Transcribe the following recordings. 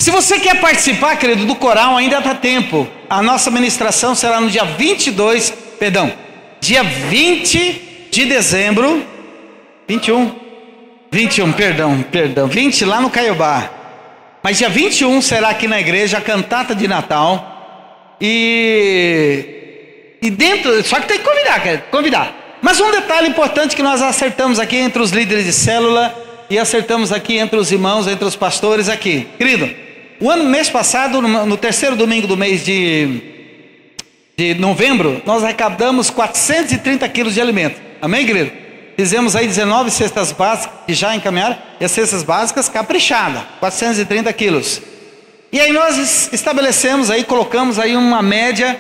Se você quer participar, querido, do coral, ainda dá tempo. A nossa ministração será no dia 20 de dezembro, 20 lá no Caiobá. Mas dia 21 será aqui na igreja a cantata de Natal. E dentro, só que tem que convidar. Mas um detalhe importante que nós acertamos aqui entre os líderes de célula e acertamos aqui entre os irmãos, entre os pastores aqui. Querido, mês passado, no terceiro domingo do mês de novembro, nós arrecadamos 430 quilos de alimento. Amém, querido? Fizemos aí 19 cestas básicas que já encaminharam, e as cestas básicas caprichadas, 430 quilos. E aí nós estabelecemos aí, colocamos aí uma média,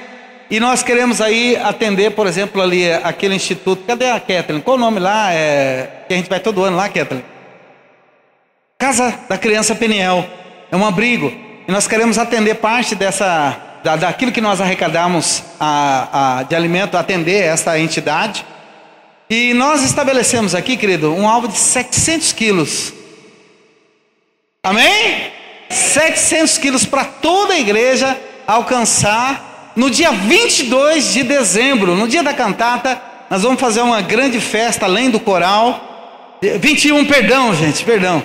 e nós queremos aí atender, por exemplo, ali aquele instituto. Cadê a Kathleen? Qual o nome lá? Que a gente vai todo ano lá, Kathleen? Casa da Criança Peniel. É um abrigo. E nós queremos atender parte daquilo que nós arrecadamos de alimento, atender essa entidade. E nós estabelecemos aqui, querido, um alvo de 700 quilos. Amém? 700 quilos para toda a igreja alcançar no dia 22 de dezembro, no dia da cantata. Nós vamos fazer uma grande festa além do coral. 21, perdão, gente, perdão.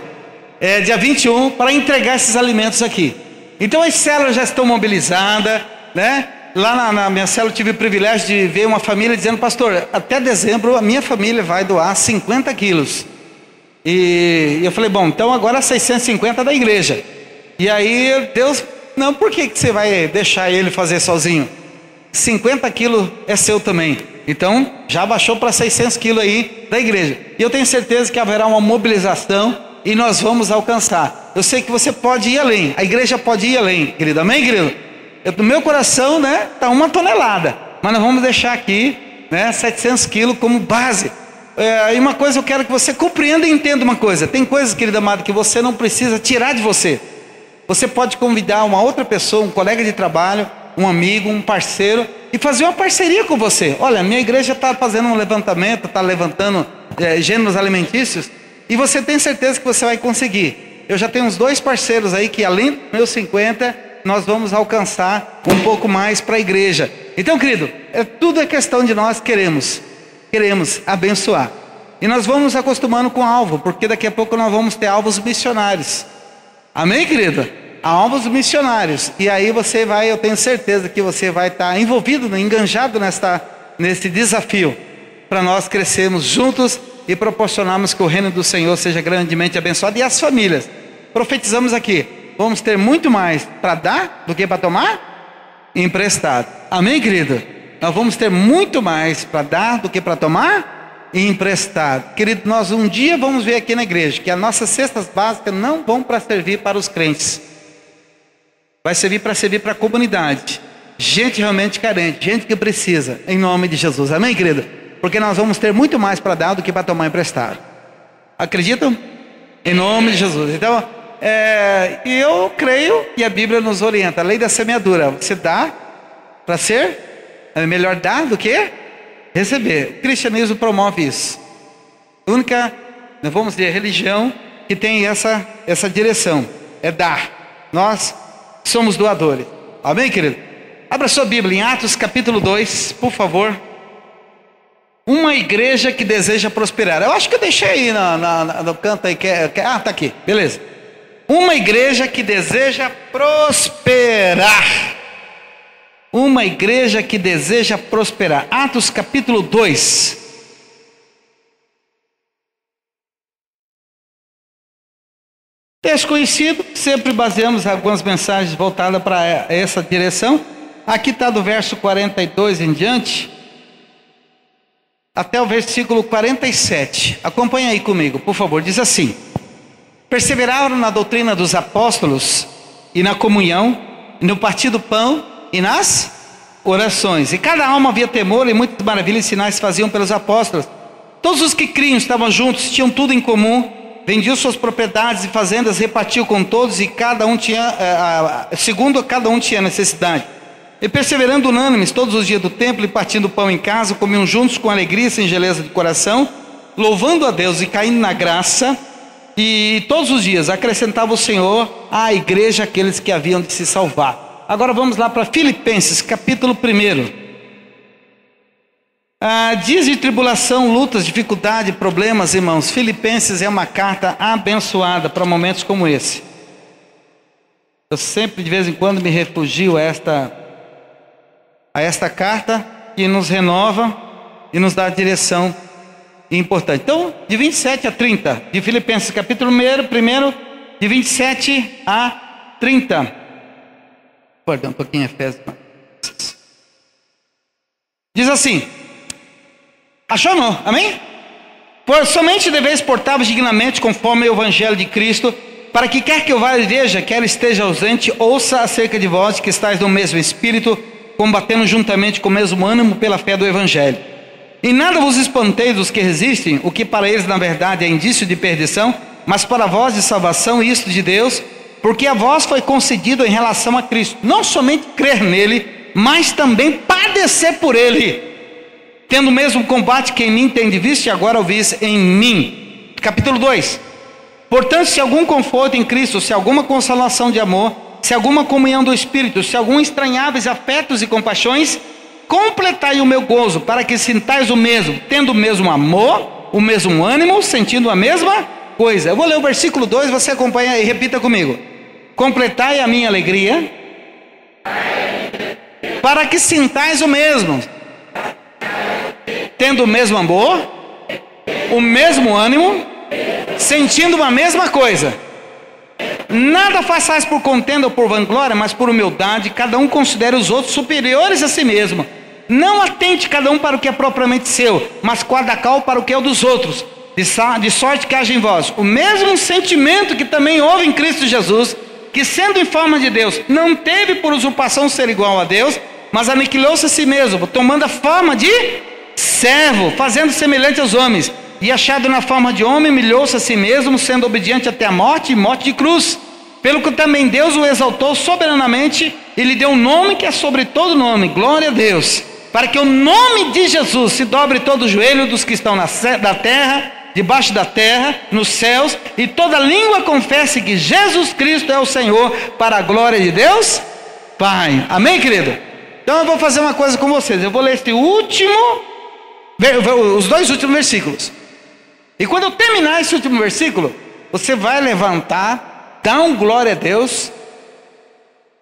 Dia 21, para entregar esses alimentos aqui. Então as células já estão mobilizadas, né? Lá na minha célula eu tive o privilégio de ver uma família dizendo: pastor, até dezembro a minha família vai doar 50 quilos. E eu falei: bom, então agora 650 da igreja. E aí Deus, não, por que você vai deixar ele fazer sozinho? 50 quilos é seu também. Então já baixou para 600 quilos aí da igreja. E eu tenho certeza que haverá uma mobilização e nós vamos alcançar. Eu sei que você pode ir além, a igreja pode ir além, querido. Amém, querido? No meu coração, né, está 1 tonelada, mas nós vamos deixar aqui, né, 700 quilos como base. E uma coisa eu quero que você compreenda e entenda uma coisa: tem coisas, querido amado, que você não precisa tirar de você. Você pode convidar uma outra pessoa, um colega de trabalho, um amigo, um parceiro, e fazer uma parceria com você. Olha, minha igreja está fazendo um levantamento, está levantando gêneros alimentícios, e você tem certeza que você vai conseguir. Eu já tenho uns 2 parceiros aí que, além dos meus 50, nós vamos alcançar um pouco mais para a igreja. Então, querido, tudo é questão de nós queremos abençoar. E nós vamos nos acostumando com o alvo, porque daqui a pouco nós vamos ter alvos missionários. Amém, querido? Alvos missionários. E aí você vai, eu tenho certeza que você vai estar envolvido, enganjado nesse desafio, para nós crescermos juntos e proporcionarmos que o reino do Senhor seja grandemente abençoado. E as famílias, profetizamos aqui: vamos ter muito mais para dar do que para tomar emprestado. Amém, querido? Nós vamos ter muito mais para dar do que para tomar emprestado. Querido, nós um dia vamos ver aqui na igreja que as nossas cestas básicas não vão para servir para os crentes. Vai servir para a comunidade. Gente realmente carente, gente que precisa, em nome de Jesus. Amém, querido? Porque nós vamos ter muito mais para dar do que para tomar emprestado. Acreditam? Em nome de Jesus. Então, e eu creio, e a Bíblia nos orienta, a lei da semeadura: você dá para ser, é melhor dar do que receber. O cristianismo promove isso. A única, nós vamos dizer, religião que tem essa direção, é dar. Nós somos doadores. Amém, querido? Abra sua Bíblia em Atos capítulo 2, por favor. Uma igreja que deseja prosperar. Eu acho que eu deixei aí no canto aí, tá aqui, beleza. Uma igreja que deseja prosperar. Uma igreja que deseja prosperar. Atos capítulo 2. Texto conhecido, sempre baseamos algumas mensagens voltadas para essa direção. Aqui está do verso 42 em diante, até o versículo 47. Acompanha aí comigo, por favor. Diz assim: perseveraram na doutrina dos apóstolos e na comunhão, e no partir do pão e nas orações. E cada alma havia temor, e muitas maravilhas e sinais se faziam pelos apóstolos. Todos os que criam estavam juntos, tinham tudo em comum, vendiam suas propriedades e fazendas, repartiam com todos, e cada um tinha, segundo cada um tinha necessidade. E perseverando unânimes todos os dias do templo, e partindo o pão em casa, comiam juntos com alegria e singeleza de coração, louvando a Deus e caindo na graça e todos os dias acrescentava o Senhor à igreja aqueles que haviam de se salvar. Agora vamos lá para Filipenses, capítulo 1. Dias de tribulação, lutas, dificuldade, problemas, irmãos. Filipenses é uma carta abençoada para momentos como esse. Eu sempre, de vez em quando, me refugio a esta carta que nos renova e nos dá a direção importante. Então, de 27 a 30, de Filipenses capítulo 1, de 27 a 30. Perdão, um pouquinho, Efésios. Diz assim: achou não? Amém? Pois somente deveis portar-vos dignamente conforme o evangelho de Cristo, para que quer que eu vá e veja, quer esteja ausente, ouça acerca de vós que estáis no mesmo espírito, combatendo juntamente com o mesmo ânimo pela fé do evangelho. Em nada vos espanteis dos que resistem, o que para eles na verdade é indício de perdição, mas para vós de salvação, isto de Deus, porque a vós foi concedido em relação a Cristo, não somente crer nele, mas também padecer por ele, tendo o mesmo combate que em mim tende visto e agora ouvis em mim. Capítulo 2. Portanto, se algum conforto em Cristo, se alguma consolação de amor, se alguma comunhão do Espírito, se algum estranháveis afetos e compaixões, completai o meu gozo, para que sintais o mesmo, tendo o mesmo amor, o mesmo ânimo, sentindo a mesma coisa. Eu vou ler o versículo 2, você acompanha e repita comigo. Completai a minha alegria, para que sintais o mesmo, tendo o mesmo amor, o mesmo ânimo, sentindo a mesma coisa. Nada façais por contenda ou por vanglória, mas por humildade, cada um considere os outros superiores a si mesmo. Não atente cada um para o que é propriamente seu, mas cada qual para o que é o dos outros. De sorte que haja em vós o mesmo sentimento que também houve em Cristo Jesus, que sendo em forma de Deus, não teve por usurpação ser igual a Deus, mas aniquilou-se a si mesmo, tomando a forma de servo, fazendo semelhante aos homens, e achado na forma de homem, humilhou-se a si mesmo, sendo obediente até a morte e morte de cruz. Pelo que também Deus o exaltou soberanamente e lhe deu um nome que é sobre todo nome, glória a Deus, para que o nome de Jesus se dobre todo o joelho dos que estão na terra, debaixo da terra, nos céus, e toda língua confesse que Jesus Cristo é o Senhor, para a glória de Deus Pai. Amém, querido? Então eu vou fazer uma coisa com vocês. Eu vou ler os dois últimos versículos. E quando eu terminar esse último versículo, você vai levantar, dá um glória a Deus.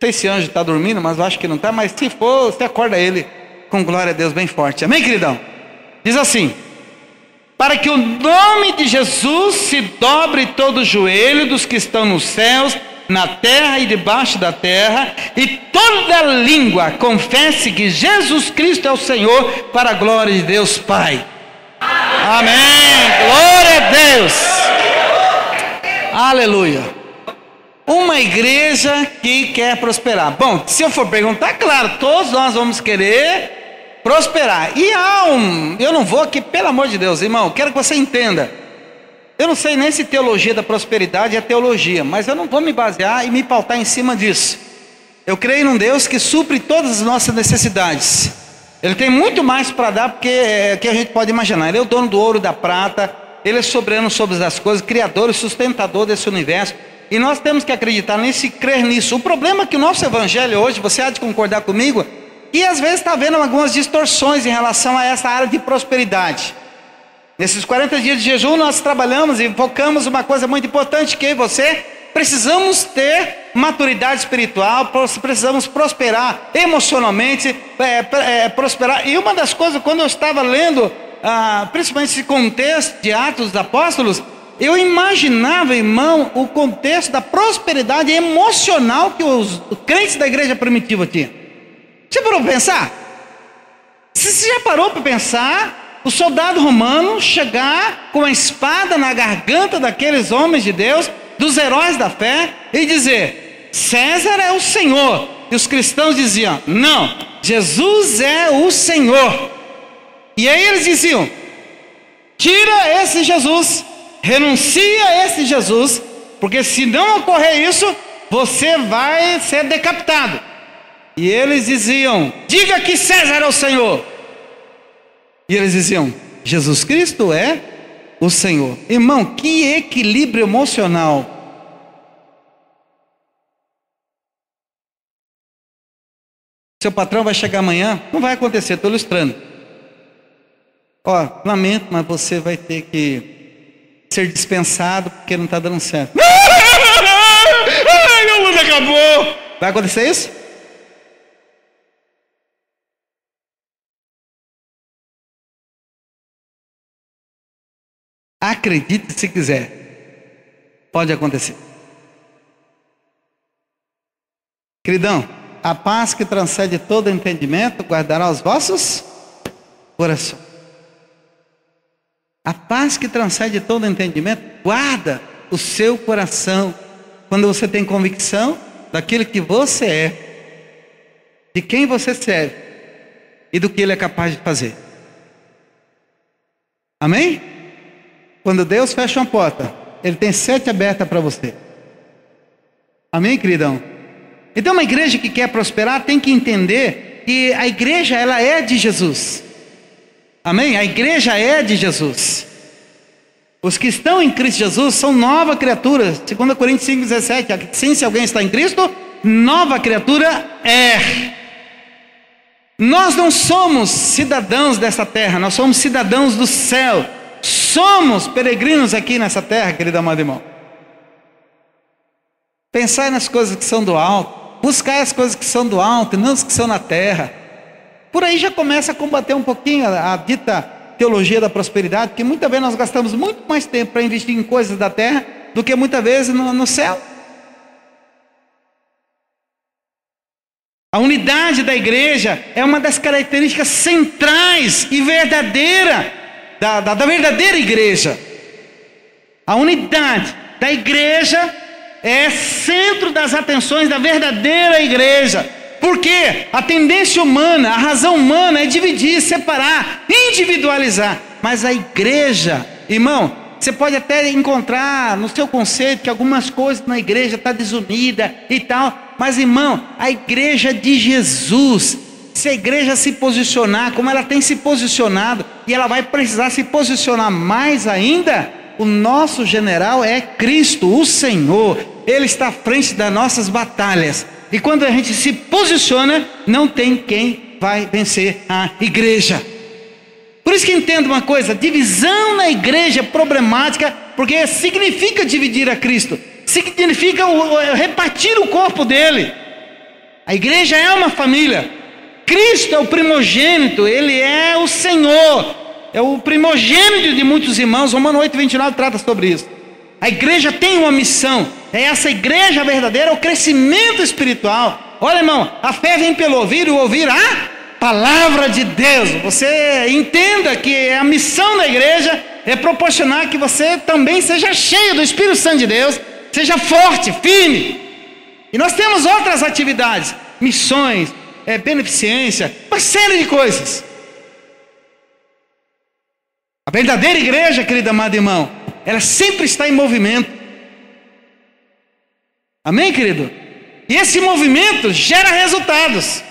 Não sei se anjo está dormindo, mas eu acho que não está. Mas se for, você acorda ele com glória a Deus bem forte. Amém, queridão? Diz assim: para que o nome de Jesus se dobre todo o joelho dos que estão nos céus, na terra e debaixo da terra, e toda língua confesse que Jesus Cristo é o Senhor, para a glória de Deus Pai. Amém, glória a Deus, aleluia. Uma igreja que quer prosperar. Bom, se eu for perguntar, claro, todos nós vamos querer prosperar. E eu não vou aqui, pelo amor de Deus, irmão, quero que você entenda. Eu não sei nem se teologia da prosperidade é teologia, mas eu não vou me basear e me pautar em cima disso. Eu creio num Deus que supre todas as nossas necessidades. Ele tem muito mais para dar que a gente pode imaginar. Ele é o dono do ouro e da prata, ele é soberano sobre as coisas, criador e sustentador desse universo. E nós temos que acreditar nisso e crer nisso. O problema é que o nosso evangelho hoje, você há de concordar comigo, e às vezes está vendo algumas distorções em relação a essa área de prosperidade. Nesses 40 dias de jejum nós trabalhamos e focamos uma coisa muito importante, que eu e você precisamos ter maturidade espiritual, precisamos prosperar emocionalmente, prosperar. E uma das coisas, quando eu estava lendo, principalmente esse contexto de Atos dos Apóstolos, eu imaginava, irmão, o contexto da prosperidade emocional que os crentes da igreja primitiva tinham. Você parou para pensar? Você já parou para pensar o soldado romano chegar com a espada na garganta daqueles homens de Deus, dos heróis da fé, e dizer: César é o Senhor? E os cristãos diziam: não, Jesus é o Senhor. E aí eles diziam: tira esse Jesus, renuncia a esse Jesus, porque se não ocorrer isso, você vai ser decapitado. E eles diziam: diga que César é o Senhor. E eles diziam: Jesus Cristo é o Senhor. Irmão, que equilíbrio emocional. Seu patrão vai chegar amanhã, não vai acontecer, estou ilustrando. Ó, lamento, mas você vai ter que ser dispensado porque não está dando certo. Ai, meu mundo acabou. Vai acontecer isso? Acredite se quiser, pode acontecer. Queridão, a paz que transcende todo entendimento guardará os vossos corações. A paz que transcende todo entendimento guarda o seu coração. Quando você tem convicção daquilo que você é, de quem você serve e do que Ele é capaz de fazer. Amém? Quando Deus fecha uma porta, Ele tem 7 abertas para você. Amém, queridão? Então uma igreja que quer prosperar tem que entender que a igreja, ela é de Jesus. Amém? A igreja é de Jesus. Os que estão em Cristo Jesus são nova criatura. 2 Coríntios 5,17. Assim, se alguém está em Cristo, nova criatura é. Nós não somos cidadãos dessa terra, nós somos cidadãos do céu. Somos peregrinos aqui nessa terra, querido amado irmão. Pensai nas coisas que são do alto. Buscai as coisas que são do alto e não as que são na terra. Por aí já começa a combater um pouquinho a dita teologia da prosperidade, porque muitas vezes nós gastamos muito mais tempo para investir em coisas da terra do que muitas vezes no céu. A unidade da igreja é uma das características centrais e verdadeira da verdadeira igreja. A unidade da igreja é centro das atenções da verdadeira igreja. Porque a tendência humana, a razão humana é dividir, separar, individualizar. Mas a igreja, irmão, você pode até encontrar no seu conceito que algumas coisas na igreja estão desunidas e tal. Mas, irmão, a igreja de Jesus, se a igreja se posicionar como ela tem se posicionado, e ela vai precisar se posicionar mais ainda, o nosso general é Cristo, o Senhor. Ele está à frente das nossas batalhas. E quando a gente se posiciona, não tem quem vai vencer a igreja. Por isso que entendo uma coisa, divisão na igreja é problemática, porque significa dividir a Cristo, significa repartir o corpo dele. A igreja é uma família, Cristo é o primogênito, Ele é o Senhor, é o primogênito de muitos irmãos. Romanos 8:29 trata sobre isso. A igreja tem uma missão, é essa igreja verdadeira, é o crescimento espiritual. Olha, irmão, a fé vem pelo ouvir e o ouvir a palavra de Deus. Você entenda que a missão da igreja é proporcionar que você também seja cheio do Espírito Santo de Deus, seja forte, firme. E nós temos outras atividades, missões, beneficência, uma série de coisas. A verdadeira igreja, querido amado irmão, ela sempre está em movimento. Amém, querido? E esse movimento gera resultados.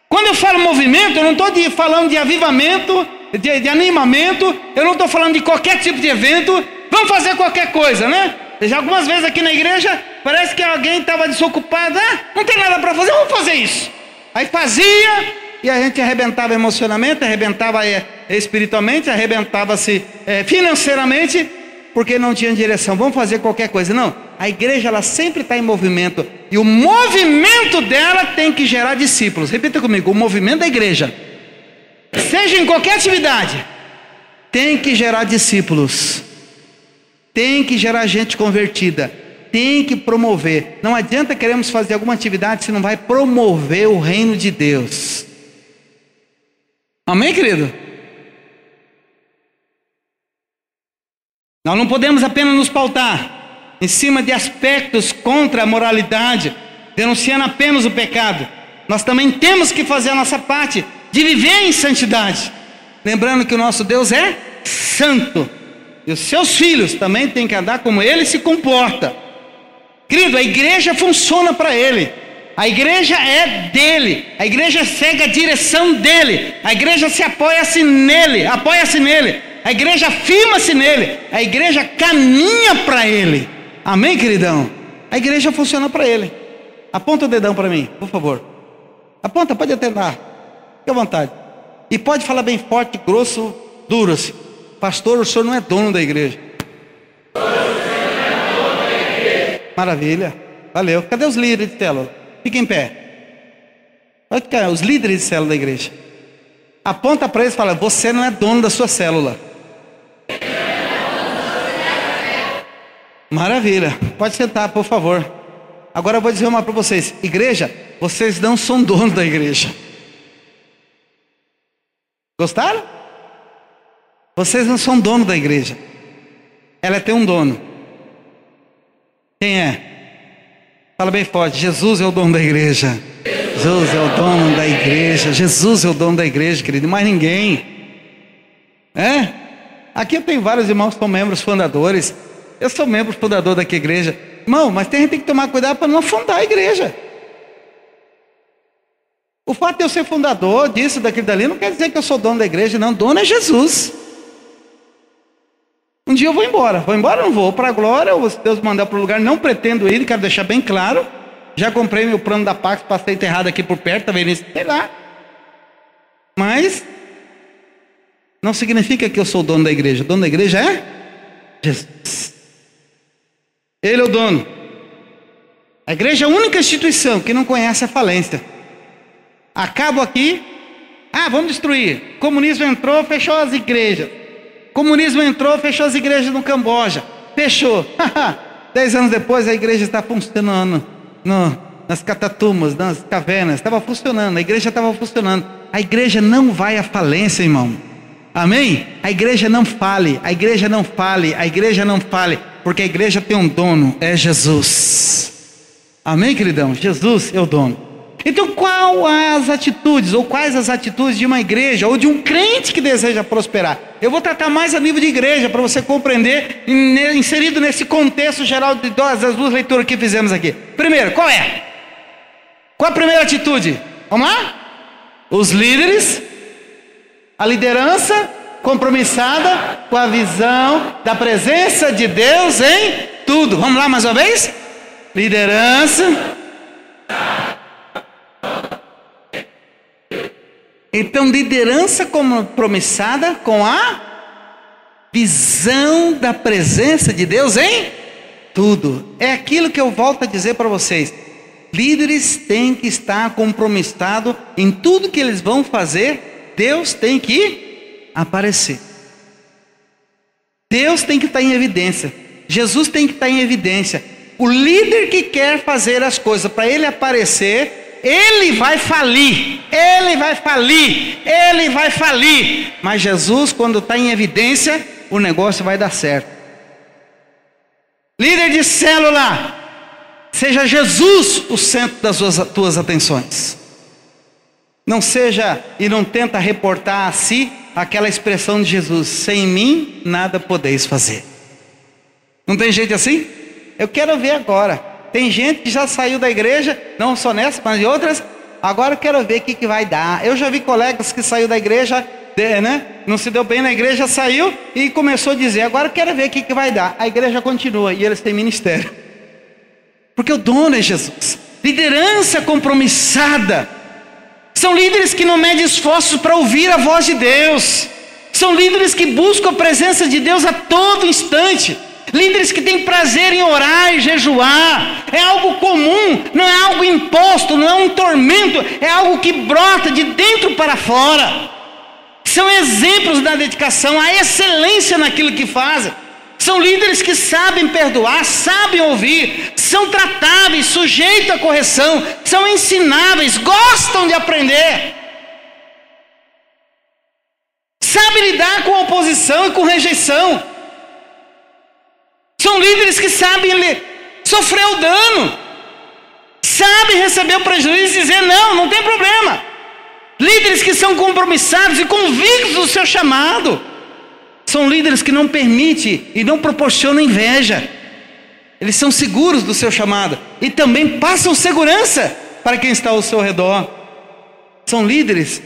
Quando eu falo movimento, eu não estou falando de avivamento, de animamento, eu não estou falando de qualquer tipo de evento. Vamos fazer qualquer coisa, né? Já algumas vezes aqui na igreja, parece que alguém estava desocupado. Não tem nada para fazer, vamos fazer isso. Aí fazia, e a gente arrebentava emocionalmente, arrebentava espiritualmente, arrebentava-se financeiramente, porque não tinha direção. Vamos fazer qualquer coisa. Não, a igreja ela sempre está em movimento, e o movimento dela tem que gerar discípulos. Repita comigo, o movimento da igreja, seja em qualquer atividade, tem que gerar discípulos, tem que gerar gente convertida, tem que promover. Não adianta queremos fazer alguma atividade se não vai promover o reino de Deus. Amém, querido? Nós não podemos apenas nos pautar em cima de aspectos contra a moralidade, denunciando apenas o pecado. Nós também temos que fazer a nossa parte de viver em santidade, lembrando que o nosso Deus é santo, e os seus filhos também têm que andar como Ele se comporta. Querido, a igreja funciona para Ele, a igreja é dele, a igreja segue a direção dele, a igreja se apoia-se nele, a igreja firma-se nele, a igreja caminha para ele. Amém, queridão? A igreja funciona para ele. Aponta o dedão para mim, por favor. Aponta, pode atender. Fique à vontade. E pode falar bem forte, grosso, duro assim. Pastor, o senhor não é dono da igreja. Maravilha, valeu. Cadê os líderes de célula? Fiquem em pé. Olha que os líderes de célula da igreja. Aponta para eles e fala: você não é dono da sua célula. Maravilha, pode sentar, por favor. Agora eu vou dizer uma para vocês: igreja, vocês não são donos da igreja. Gostaram? Vocês não são dono da igreja. Ela tem um dono. Quem é? Fala bem forte: Jesus é o dono da igreja. Jesus é o dono da igreja. Jesus é o dono da igreja, querido, mais ninguém. Aqui eu tenho vários irmãos que são membros fundadores. Eu sou membro fundador daqui igreja. Irmão, mas tem gente que tem que tomar cuidado para não afundar a igreja. O fato de eu ser fundador disso, daquilo dali, não quer dizer que eu sou dono da igreja, não. Dono é Jesus. Um dia eu vou embora. Vou embora ou não vou? Para a glória, ou se Deus mandar para o lugar, não pretendo ir, quero deixar bem claro. Já comprei meu plano da Pax para ser enterrado aqui por perto, também nisso, sei lá. Mas não significa que eu sou o dono da igreja. O dono da igreja é Jesus. Ele é o dono. A igreja é a única instituição que não conhece a falência. Acabo aqui. Vamos destruir. Comunismo entrou, fechou as igrejas. Comunismo entrou, fechou as igrejas no Camboja. Fechou. 10 anos depois a igreja está funcionando nas catatumas, nas cavernas. Estava funcionando, a igreja estava funcionando. A igreja não vai à falência, irmão. Amém? A igreja não fale, a igreja não fale, a igreja não fale, porque a igreja tem um dono, é Jesus. Amém, queridão? Jesus é o dono. Então quais as atitudes de uma igreja ou de um crente que deseja prosperar? Eu vou tratar mais a nível de igreja, para você compreender, inserido nesse contexto geral das duas leituras que fizemos aqui. Primeiro, qual é? Qual a primeira atitude? Vamos lá? Os líderes, a liderança compromissada com a visão da presença de Deus em tudo. Vamos lá mais uma vez? Liderança. Então, liderança compromissada com a visão da presença de Deus em tudo. É aquilo que eu volto a dizer para vocês. Líderes têm que estar compromissados em tudo que eles vão fazer. Deus tem que aparecer. Deus tem que estar em evidência. Jesus tem que estar em evidência. O líder que quer fazer as coisas para ele aparecer, ele vai falir, ele vai falir, ele vai falir. Mas Jesus, quando está em evidência, o negócio vai dar certo. Líder de célula, seja Jesus o centro das tuas atenções. Não seja e não tenta reportar a si aquela expressão de Jesus: sem mim nada podeis fazer. Não tem gente assim? Eu quero ver agora. Tem gente que já saiu da igreja, não só nessa, mas de outras. Agora eu quero ver o que vai dar. Eu já vi colegas que saiu da igreja, não se deu bem na igreja, saiu e começou a dizer: agora eu quero ver o que vai dar. A igreja continua e eles têm ministério. Porque o dono é Jesus. Liderança compromissada. São líderes que não medem esforços para ouvir a voz de Deus. São líderes que buscam a presença de Deus a todo instante. Líderes que têm prazer em orar e jejuar. É algo comum, não é algo imposto, não é um tormento, é algo que brota de dentro para fora. São exemplos da dedicação, a excelência naquilo que fazem. São líderes que sabem perdoar, sabem ouvir, são tratáveis, sujeitos à correção, são ensináveis, gostam de aprender. Sabem lidar com a oposição e com rejeição. São líderes que sabem sofrer o dano, sabem receber o prejuízo e dizer: não tem problema. Líderes que são compromissados e convictos do seu chamado. São líderes que não permitem e não proporcionam inveja. Eles são seguros do seu chamado e também passam segurança para quem está ao seu redor. São líderes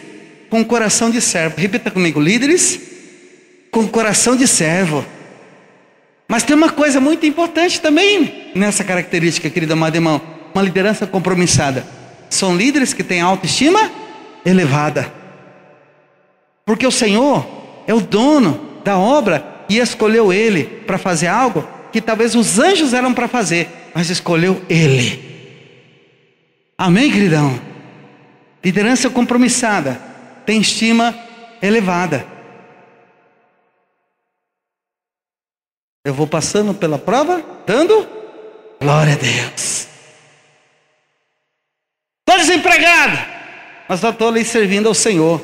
com coração de servo. Repita comigo: líderes com o coração de servo. Mas tem uma coisa muito importante também nessa característica, querido amado irmão: uma liderança compromissada. São líderes que têm autoestima elevada, porque o Senhor é o dono da obra e escolheu ele para fazer algo que talvez os anjos eram para fazer, mas escolheu ele. Amém, queridão? Liderança compromissada tem estima elevada. Eu vou passando pela prova, dando glória a Deus. Estou desempregado, mas eu estou ali servindo ao Senhor.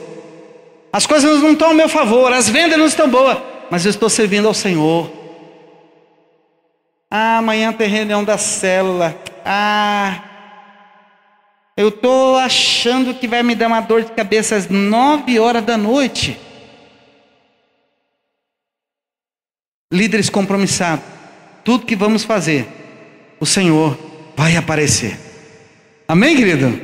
As coisas não estão ao meu favor, as vendas não estão boas, mas eu estou servindo ao Senhor. Amanhã tem reunião da célula. Eu estou achando que vai me dar uma dor de cabeça às 9 horas da noite. Líderes compromissados, tudo que vamos fazer, o Senhor vai aparecer. Amém, querido?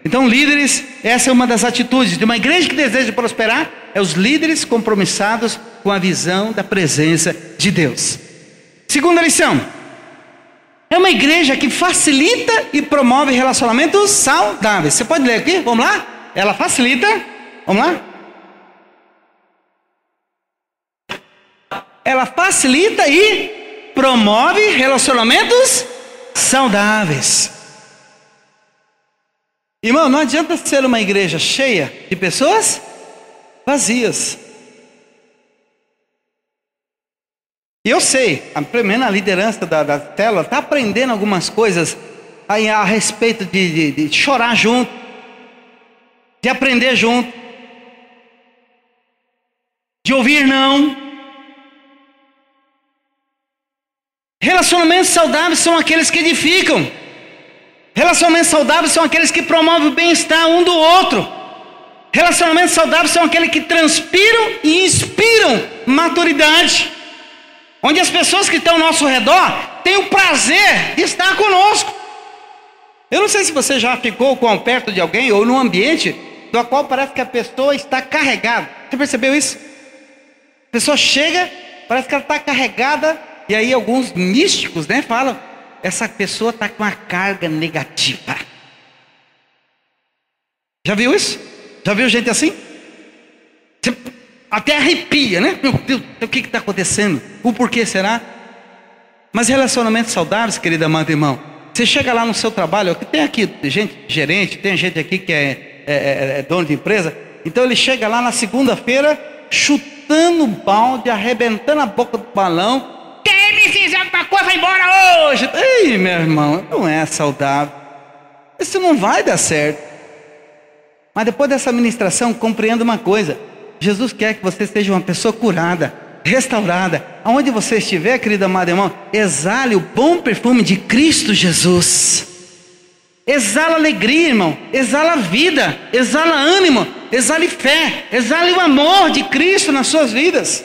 Então, líderes, essa é uma das atitudes de uma igreja que deseja prosperar, é os líderes compromissados com a visão da presença de Deus. Segunda lição: é uma igreja que facilita e promove relacionamentos saudáveis. Você pode ler aqui? Vamos lá? Ela facilita, vamos lá? Ela facilita e promove relacionamentos saudáveis. Irmão, não adianta ser uma igreja cheia de pessoas vazias. E eu sei, a primeira liderança da célula está aprendendo algumas coisas aí a respeito de chorar junto, de aprender junto, de ouvir não. Relacionamentos saudáveis são aqueles que edificam. Relacionamentos saudáveis são aqueles que promovem o bem-estar um do outro. Relacionamentos saudáveis são aqueles que transpiram e inspiram maturidade, onde as pessoas que estão ao nosso redor têm o prazer de estar conosco. Eu não sei se você já ficou perto de alguém ou num ambiente do qual parece que a pessoa está carregada. Você percebeu isso? A pessoa chega, parece que ela está carregada. E aí alguns místicos, falam: essa pessoa está com uma carga negativa. Já viu isso? Já viu gente assim? Você até arrepia, né? Meu Deus, o que está acontecendo? O porquê será? Mas relacionamentos saudáveis, querido amado irmão, você chega lá no seu trabalho, tem aqui gente gerente, tem gente aqui que é dono de empresa. Então ele chega lá na segunda-feira chutando o balde, arrebentando a boca do balão. Quem me fizer alguma coisa vai embora hoje. Ei, meu irmão, não é saudável. Isso não vai dar certo. Mas depois dessa ministração, compreenda uma coisa: Jesus quer que você seja uma pessoa curada, restaurada. Aonde você estiver, querido amado irmão, exale o bom perfume de Cristo Jesus. Exala alegria, irmão. Exala vida. Exala ânimo. Exale fé. Exale o amor de Cristo nas suas vidas.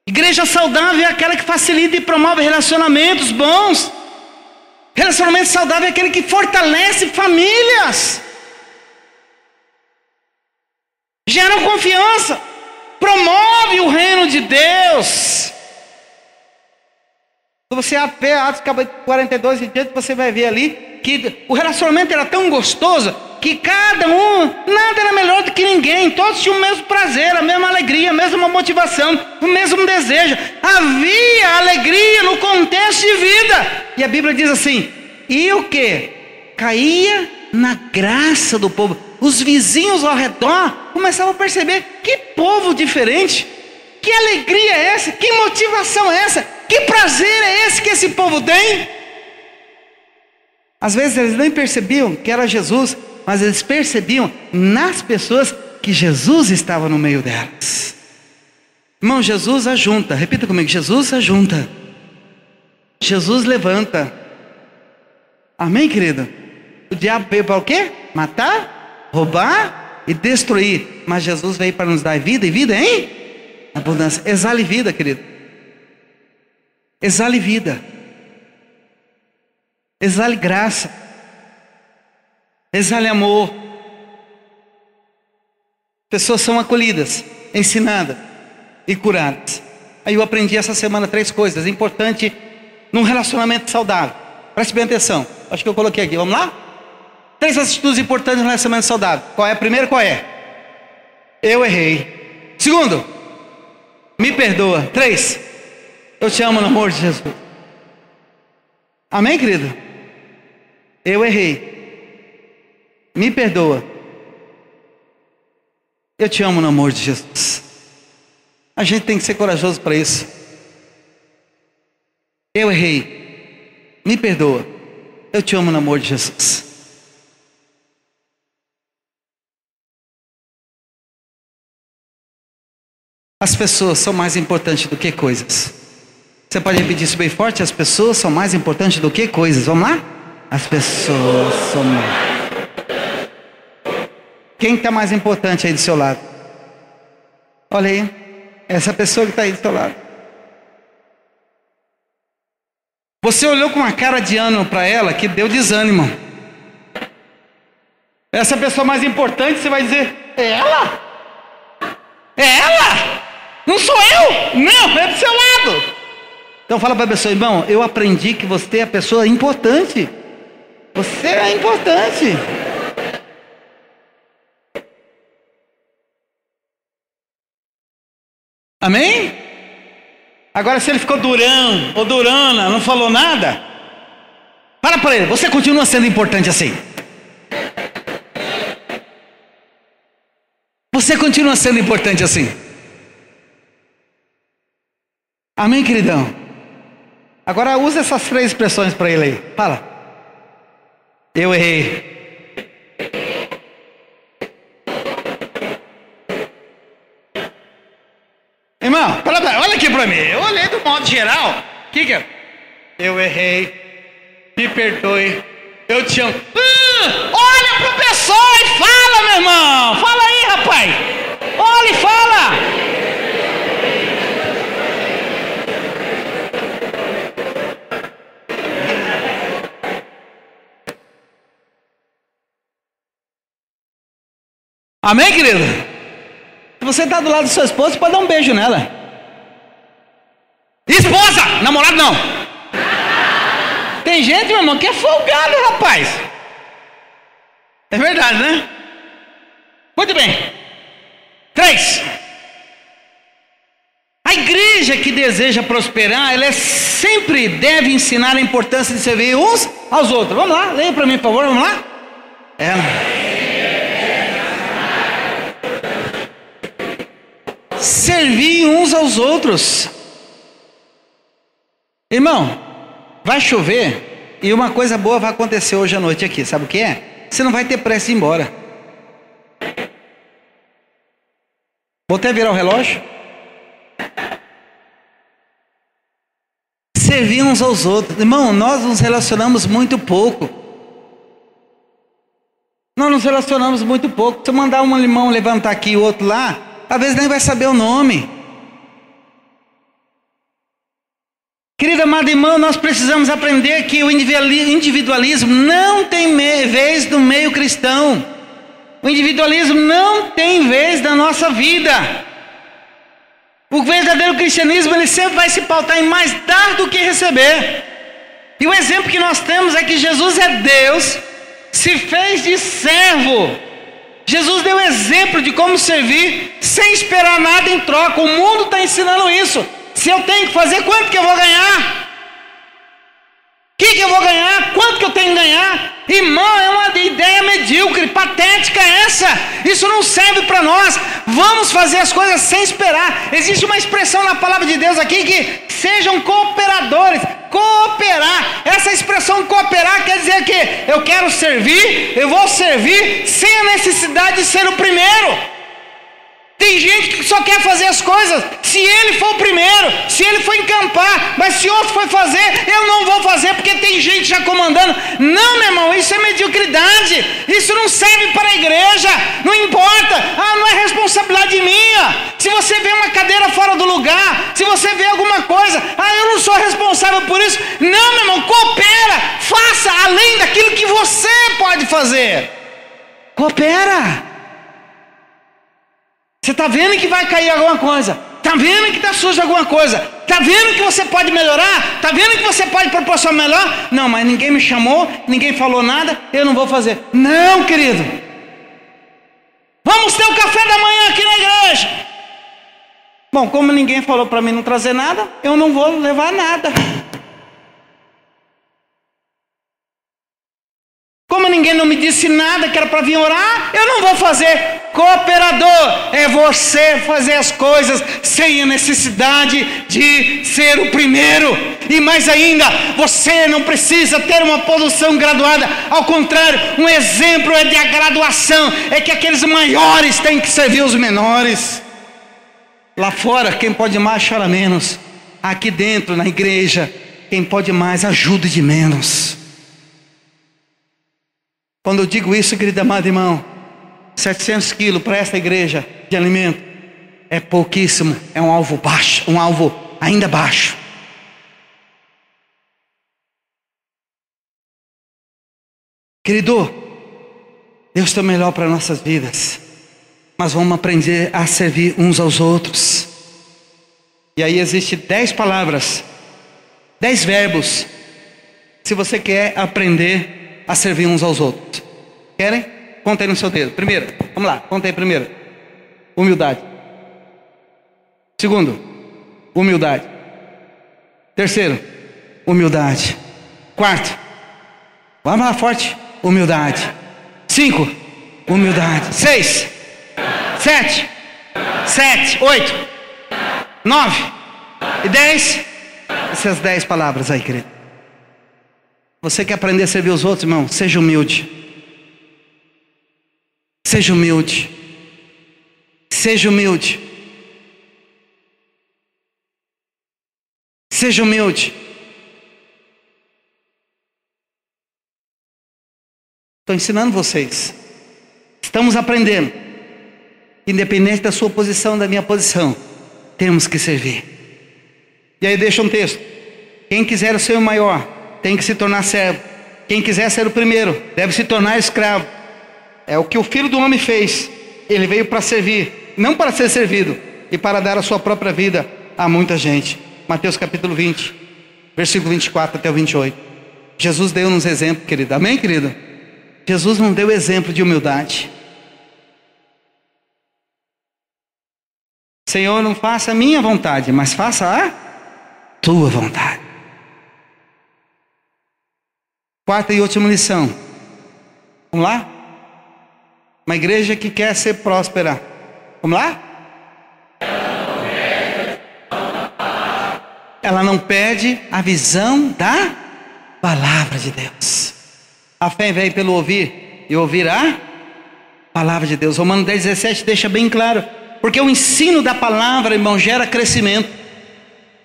Igreja saudável é aquela que facilita e promove relacionamentos bons. Relacionamento saudável é aquele que fortalece famílias, gera confiança, promove o reino de Deus. Se você vê Atos 42 em diante, você vai ver ali que o relacionamento era tão gostoso que cada um, nada era melhor do que ninguém. Todos tinham o mesmo prazer, a mesma alegria, a mesma motivação, o mesmo desejo. Havia alegria no contexto de vida. E a Bíblia diz assim: e o que? Caía na graça do povo. Os vizinhos ao redor começavam a perceber: que povo diferente, que alegria é essa, que motivação é essa, que prazer é esse que esse povo tem. Às vezes eles nem percebiam que era Jesus, mas eles percebiam nas pessoas que Jesus estava no meio delas. Irmão, Jesus ajunta. Repita comigo: Jesus ajunta. Jesus levanta. Amém, querido? O diabo veio para o quê? Matar, roubar e destruir. Mas Jesus veio para nos dar vida, e vida em abundância. Exale vida, querido. Exale vida. Exale graça. Exale amor. Pessoas são acolhidas ensinando e curadas. Aí eu aprendi essa semana 3 coisas importantes num relacionamento saudável. Preste bem atenção. Acho que eu coloquei aqui. Vamos lá? 3 atitudes importantes no relacionamento saudável. Qual é? Primeiro, qual é? Eu errei. Segundo, me perdoa. 3, eu te amo no amor de Jesus. Amém, querido? Eu errei. Me perdoa. Eu te amo no amor de Jesus. A gente tem que ser corajoso para isso. Eu errei. Me perdoa. Eu te amo no amor de Jesus. As pessoas são mais importantes do que coisas. Você pode repetir isso bem forte? As pessoas são mais importantes do que coisas. Vamos lá? As pessoas são mais. Quem está mais importante aí do seu lado? Olha aí. Essa pessoa que está aí do seu lado. Você olhou com uma cara de ânimo para ela que deu desânimo. Essa pessoa mais importante, você vai dizer: é ela? É ela? Não sou eu? Não, é do seu lado. Então fala para a pessoa: irmão, eu aprendi que você é a pessoa importante. Você é importante. Amém? Agora, se ele ficou durão ou durana, não falou nada, fala para ele: você continua sendo importante assim. Você continua sendo importante assim. Amém, queridão? Agora usa essas 3 expressões para ele aí. Fala: eu errei. Irmão, olha aqui para mim. Eu olhei do modo geral. O que é? Eu errei. Me perdoe. Eu te amo. Olha pro pessoal e fala, meu irmão. Fala aí, rapaz. Olha e fala. Amém, querido? Se você está do lado da sua esposa, você pode dar um beijo nela. Esposa! Namorado não. Tem gente, meu irmão, que é folgado, rapaz. É verdade, né? Muito bem. 3. A igreja que deseja prosperar, ela sempre deve ensinar a importância de servir uns aos outros. Vamos lá, leia para mim, por favor, vamos lá. Servir uns aos outros. Irmão, vai chover e uma coisa boa vai acontecer hoje à noite aqui. Sabe o que é? Você não vai ter pressa de ir embora. Vou até virar o relógio. Servir uns aos outros. Irmão, nós nos relacionamos muito pouco. Nós nos relacionamos muito pouco. Se eu mandar um irmão levantar aqui e o outro lá, às vezes nem vai saber o nome. Querida amada irmã, nós precisamos aprender que o individualismo não tem vez no meio cristão. O individualismo não tem vez na nossa vida. O verdadeiro cristianismo, ele sempre vai se pautar em mais dar do que receber. E o exemplo que nós temos é que Jesus é Deus, se fez de servo. Jesus deu exemplo de como servir sem esperar nada em troca. O mundo está ensinando isso. Se eu tenho que fazer, quanto que eu vou ganhar? O que eu vou ganhar? Quanto que eu tenho que ganhar? Irmão, é uma ideia medíocre, patética essa. Isso não serve para nós. Vamos fazer as coisas sem esperar. Existe uma expressão na palavra de Deus aqui que sejam cooperadores. Cooperar. Essa expressão cooperar quer dizer que eu quero servir, eu vou servir sem a necessidade de ser o primeiro. Tem gente que só quer fazer as coisas se ele for o primeiro, se ele for encampar, mas se outro for fazer, eu não vou fazer porque tem gente já comandando. Não, meu irmão, isso é mediocridade, isso não serve para a igreja, não importa, não é responsabilidade minha. Se você vê uma cadeira fora do lugar, se você vê alguma coisa, eu não sou responsável por isso. Não, meu irmão, coopera, faça além daquilo que você pode fazer. Coopera. Você está vendo que vai cair alguma coisa? Está vendo que está sujo alguma coisa? Está vendo que você pode melhorar? Está vendo que você pode proporcionar melhor? Não, mas ninguém me chamou, ninguém falou nada, eu não vou fazer. Não, querido. Vamos ter o café da manhã aqui na igreja. Bom, como ninguém falou para mim não trazer nada, eu não vou levar nada. Como ninguém não me disse nada que era para vir orar, eu não vou fazer. Cooperador é você fazer as coisas sem a necessidade de ser o primeiro. E mais ainda, você não precisa ter uma posição graduada. Ao contrário, um exemplo é de a graduação. É que aqueles maiores têm que servir os menores. Lá fora, quem pode mais chora menos. Aqui dentro, na igreja, quem pode mais ajuda de menos. Quando eu digo isso, querido amado irmão, 700 quilos para esta igreja de alimento é pouquíssimo, é um alvo baixo, um alvo ainda baixo. Querido, Deus tem o melhor para nossas vidas, mas vamos aprender a servir uns aos outros. E aí existe 10 palavras, 10 verbos, se você quer aprender a servir uns aos outros. Querem? Conta aí no seu dedo. Primeiro, vamos lá, conta aí primeiro. Humildade. Segundo, humildade. Terceiro, humildade. Quarto, vamos lá forte, humildade. 5, humildade. 6, 7, 8, 9 e 10. Essas 10 palavras aí, querido. Você quer aprender a servir os outros, irmão? Seja humilde. Seja humilde. Seja humilde. Seja humilde. Estou ensinando vocês. Estamos aprendendo. Independente da sua posição, da minha posição, temos que servir. E aí deixa um texto. Quem quiser ser o maior, tem que se tornar servo. Quem quiser ser o primeiro, deve se tornar escravo. É o que o Filho do Homem fez. Ele veio para servir, não para ser servido, e para dar a sua própria vida a muita gente. Mateus capítulo 20, versículo 24 até o 28. Jesus deu-nos exemplo, querido. Amém, querido? Jesus não deu exemplo de humildade. Senhor, não faça a minha vontade, mas faça a tua vontade. Quarta e última lição. Vamos lá? Uma igreja que quer ser próspera. Vamos lá? Ela não perde a visão da palavra de Deus. A fé vem pelo ouvir, e ouvir a palavra de Deus. Romanos 10:17 deixa bem claro. Porque o ensino da palavra, irmão, gera crescimento.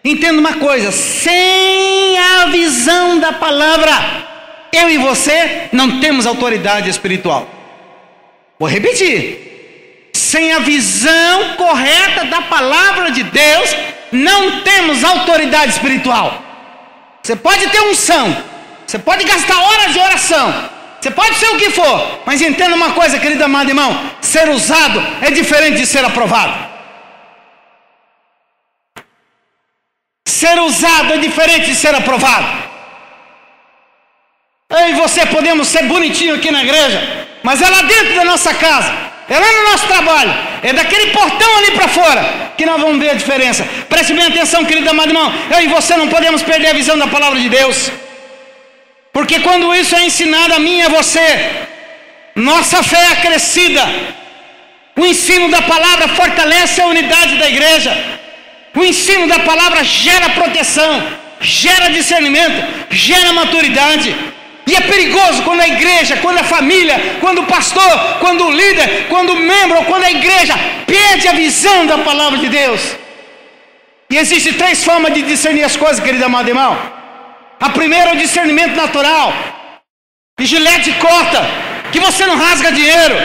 Entenda uma coisa: sem a visão da palavra, eu e você não temos autoridade espiritual. Vou repetir. Sem a visão correta da palavra de Deus, não temos autoridade espiritual. Você pode ter unção, você pode gastar horas de oração, você pode ser o que for, mas entenda uma coisa, querido amado irmão: ser usado é diferente de ser aprovado. Ser usado é diferente de ser aprovado. Eu e você podemos ser bonitinho aqui na igreja, mas é lá dentro da nossa casa, é lá no nosso trabalho, é daquele portão ali para fora que nós vamos ver a diferença. Preste bem atenção, querido amado irmão. Eu e você não podemos perder a visão da palavra de Deus, porque quando isso é ensinado a mim e a você, nossa fé é acrescida. O ensino da palavra fortalece a unidade da igreja. O ensino da palavra gera proteção, gera discernimento, gera maturidade. E é perigoso quando a igreja, quando a família, quando o pastor, quando o líder, quando o membro ou quando a igreja perde a visão da palavra de Deus. E existem 3 formas de discernir as coisas, querido amado irmão. A primeira é o discernimento natural. De gilete corta, que você não rasga dinheiro.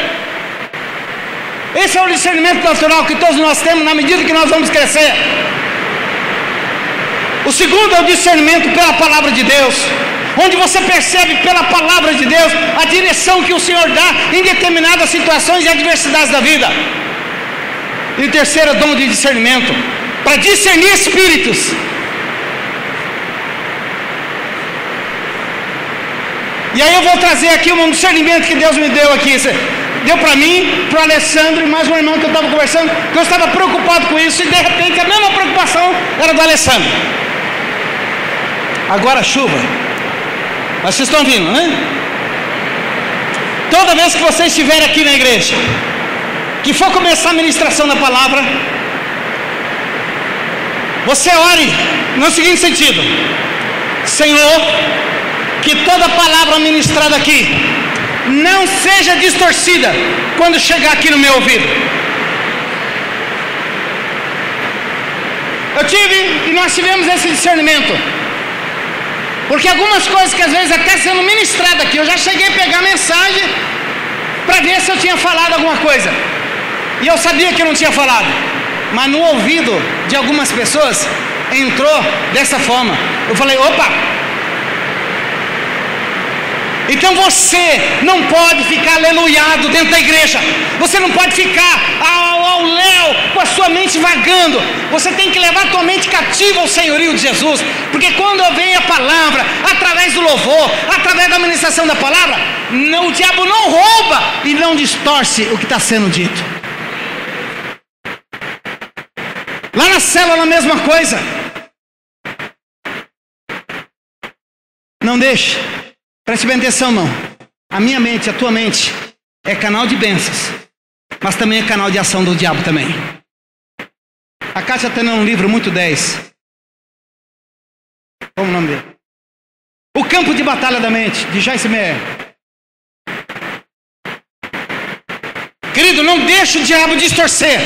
Esse é o discernimento natural que todos nós temos na medida que nós vamos crescer. O segundo é o discernimento pela palavra de Deus, onde você percebe pela palavra de Deus a direção que o Senhor dá em determinadas situações e adversidades da vida. E o terceiro é dom de discernimento, para discernir espíritos. E aí eu vou trazer aqui um discernimento que Deus me deu aqui. Deu para mim, para o Alessandro e mais um irmão que eu estava conversando, que eu estava preocupado com isso, e de repente a mesma preocupação era do Alessandro. Agora a chuva. Mas vocês estão vindo, né? Toda vez que vocês estiverem aqui na igreja, que for começar a ministração da palavra, você ore no seguinte sentido: Senhor, que toda palavra ministrada aqui não seja distorcida quando chegar aqui no meu ouvido. Eu tive e nós tivemos esse discernimento, porque algumas coisas que às vezes até sendo ministrada aqui, eu já cheguei a pegar mensagem para ver se eu tinha falado alguma coisa, e eu sabia que eu não tinha falado, mas no ouvido de algumas pessoas entrou dessa forma. Eu falei: opa! Então você não pode ficar aleluiado dentro da igreja. Você não pode ficar ao léu com a sua mente vagando. Você tem que levar a tua mente cativa ao senhorio de Jesus. Porque quando vem a palavra, através do louvor, através da ministração da palavra, o diabo não rouba e não distorce o que está sendo dito. Lá na célula a mesma coisa. Não deixe. Preste bem atenção, irmão. A minha mente, a tua mente, é canal de bênçãos, mas também é canal de ação do diabo também. A Kátia está lendo um livro muito 10. Como é o nome dele? O Campo de Batalha da Mente, de Joyce Meyer. Querido, não deixe o diabo distorcer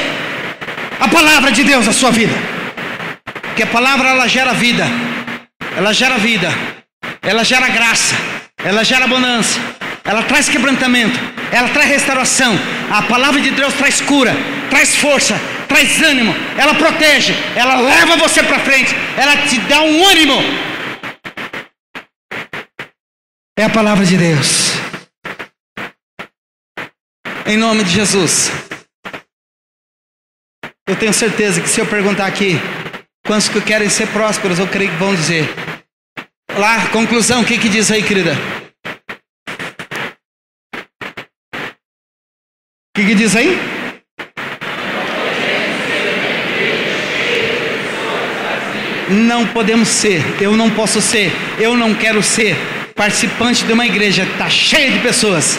a palavra de Deus na sua vida. Porque a palavra, ela gera vida. Ela gera vida. Ela gera graça. Ela gera abundância, ela traz quebrantamento, ela traz restauração. A palavra de Deus traz cura, traz força, traz ânimo, ela protege, ela leva você para frente, ela te dá um ânimo. É a palavra de Deus. Em nome de Jesus. Eu tenho certeza que se eu perguntar aqui quantos que querem ser prósperos, eu creio que vão dizer. Lá, conclusão, o que diz aí, querida? O que diz aí? Não podemos ser, eu não posso ser, eu não quero ser participante de uma igreja que está cheia de pessoas,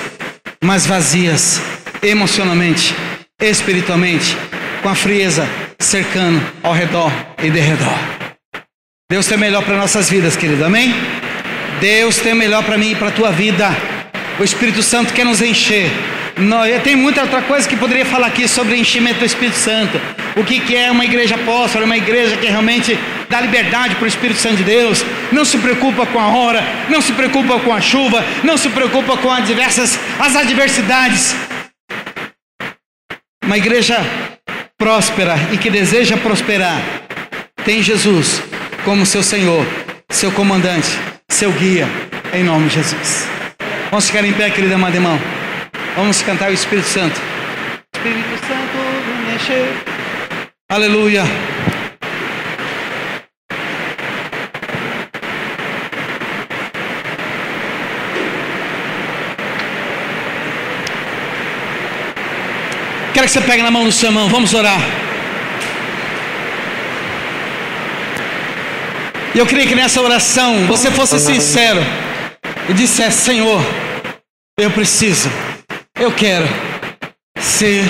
mas vazias, emocionalmente, espiritualmente, com a frieza cercando ao redor e de redor. Deus tem o melhor para nossas vidas, querido, amém? Deus tem o melhor para mim e para a tua vida. O Espírito Santo quer nos encher. Tem muita outra coisa que poderia falar aqui sobre o enchimento do Espírito Santo. O que é uma igreja apóstola, uma igreja que realmente dá liberdade para o Espírito Santo de Deus. Não se preocupa com a hora, não se preocupa com a chuva, não se preocupa com as adversidades. Uma igreja próspera e que deseja prosperar tem Jesus como seu Senhor, seu comandante, seu guia, em nome de Jesus. Vamos ficar em pé, querida amada irmão. Vamos cantar o Espírito Santo. Espírito Santo, me enche. Aleluia. Quero que você pegue na mão do seu irmão. Vamos orar. E eu queria que nessa oração você fosse sincero e dissesse: Senhor, eu preciso, eu quero ser